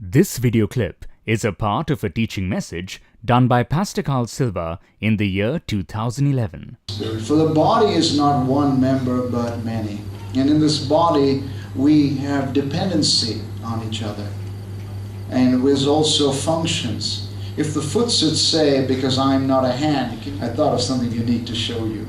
This video clip is a part of a teaching message done by Pastor Karl Silva in the year 2011. For the body is not one member but many. And in this body we have dependency on each other. And there's also functions. If the foot should say, because I'm not a hand, I thought of something unique to show you.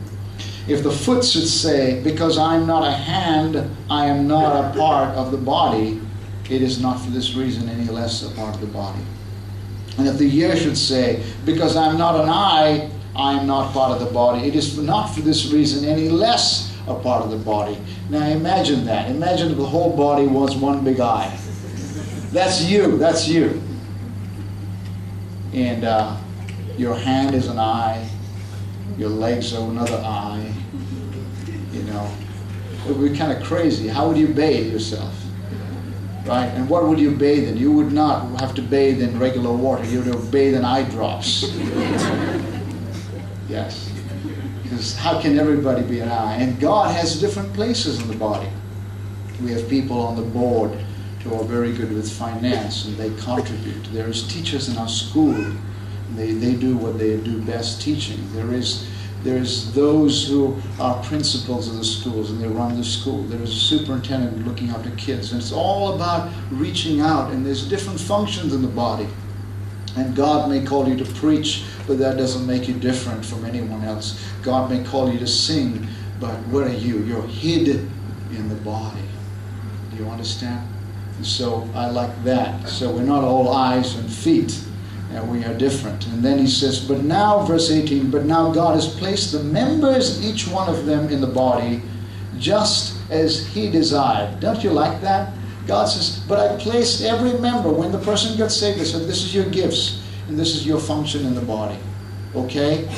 If the foot should say, because I'm not a hand, I am not a part of the body, it is not for this reason any less a part of the body. And if the ear should say, because I'm not an eye, I am not part of the body, it is not for this reason any less a part of the body. Now imagine that. Imagine if the whole body was one big eye. That's you. That's you. And your hand is an eye. Your legs are another eye. You know, it would be kind of crazy. How would you bathe yourself? Right? And what would you bathe in? You would not have to bathe in regular water. You would have bathed in eye drops. Yes. Because how can everybody be an eye? And God has different places in the body. We have people on the board who are very good with finance and they contribute. There's teachers in our school. They do what they do best, teaching. There's those who are principals of the schools and they run the school. There's a superintendent looking after kids. And it's all about reaching out, and there's different functions in the body. And God may call you to preach, but that doesn't make you different from anyone else. God may call you to sing, but what are you? You're hid in the body. Do you understand? And so I like that. So we're not all eyes and feet. And we are different. And then he says, but now, verse 18, but now God has placed the members, each one of them, in the body, just as he desired. Don't you like that? God says, but I placed every member. When the person got saved, they said, this is your gifts, and this is your function in the body. Okay?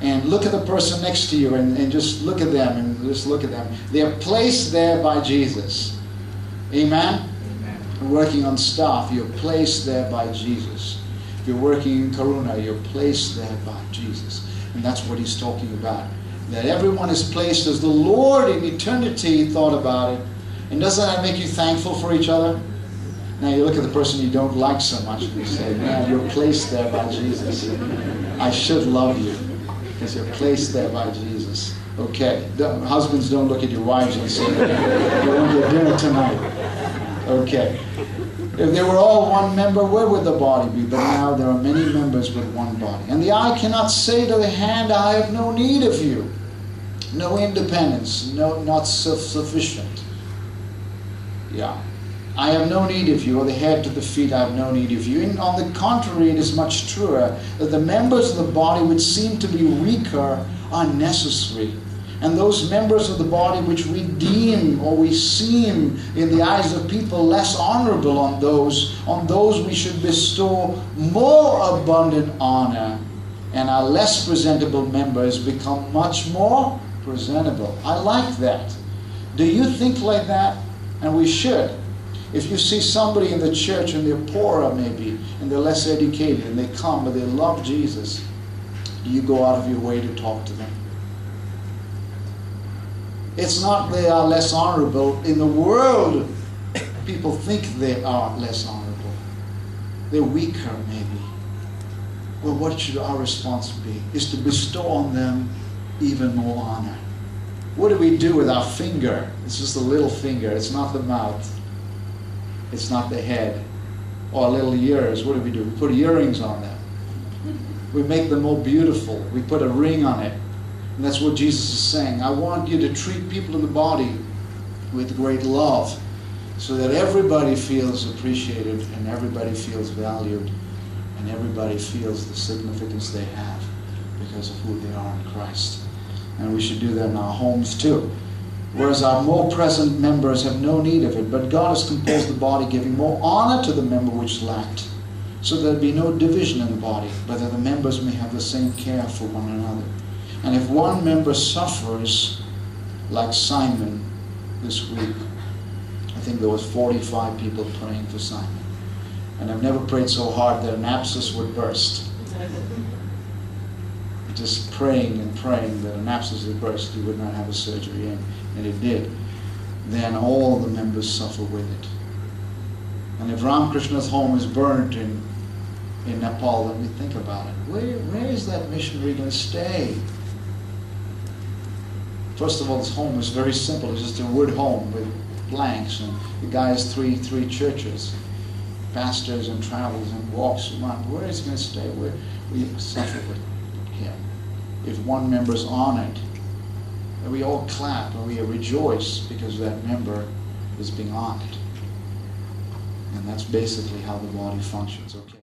And look at the person next to you, and just look at them, and just look at them. They are placed there by Jesus. Amen? Amen. Working on staff, you're placed there by Jesus. If you're working in Karuna, you're placed there by Jesus. And that's what he's talking about. That everyone is placed as the Lord in eternity thought about it. And doesn't that make you thankful for each other? Now you look at the person you don't like so much and you say, man, you're placed there by Jesus. I should love you because you're placed there by Jesus. Okay. Husbands, don't look at your wives and say, you won't get dinner tonight. Okay. If they were all one member, where would the body be? But now there are many members with one body. And the eye cannot say to the hand, I have no need of you. No independence, not self-sufficient. Yeah. I have no need of you, or the head to the feet, I have no need of you. And on the contrary, it is much truer that the members of the body which seem to be weaker are necessary. And those members of the body which we deem or we seem in the eyes of people less honorable, on those we should bestow more abundant honor. And our less presentable members become much more presentable. I like that. Do you think like that? And we should. If you see somebody in the church and they're poorer maybe, and they're less educated, and they come but they love Jesus, do you go out of your way to talk to them? It's not they are less honorable. In the world, people think they are less honorable. They're weaker, maybe. Well, what should our response be? Is to bestow on them even more honor. What do we do with our finger? It's just a little finger. It's not the mouth. It's not the head. Or little ears. What do? We put earrings on them. We make them more beautiful. We put a ring on it. And that's what Jesus is saying. I want you to treat people in the body with great love so that everybody feels appreciated and everybody feels valued and everybody feels the significance they have because of who they are in Christ. And we should do that in our homes too. Whereas our more present members have no need of it, but God has composed the body, giving more honor to the member which lacked, so there be no division in the body, but that the members may have the same care for one another. And if one member suffers, like Simon this week, I think there was 45 people praying for Simon. And I've never prayed so hard that an abscess would burst. Just praying and praying that an abscess would burst, he would not have a surgery, and it did. Then all the members suffer with it. And if Ramakrishna's home is burnt in Nepal, then we think about it. Where is that missionary going to stay? First of all, his home is very simple. It's just a wood home with planks, and the guy has three churches, pastors and travels and walks around. Where is he going to stay? We suffer with him. If one member's honored, and we all clap and we rejoice because that member is being honored. And that's basically how the body functions. Okay.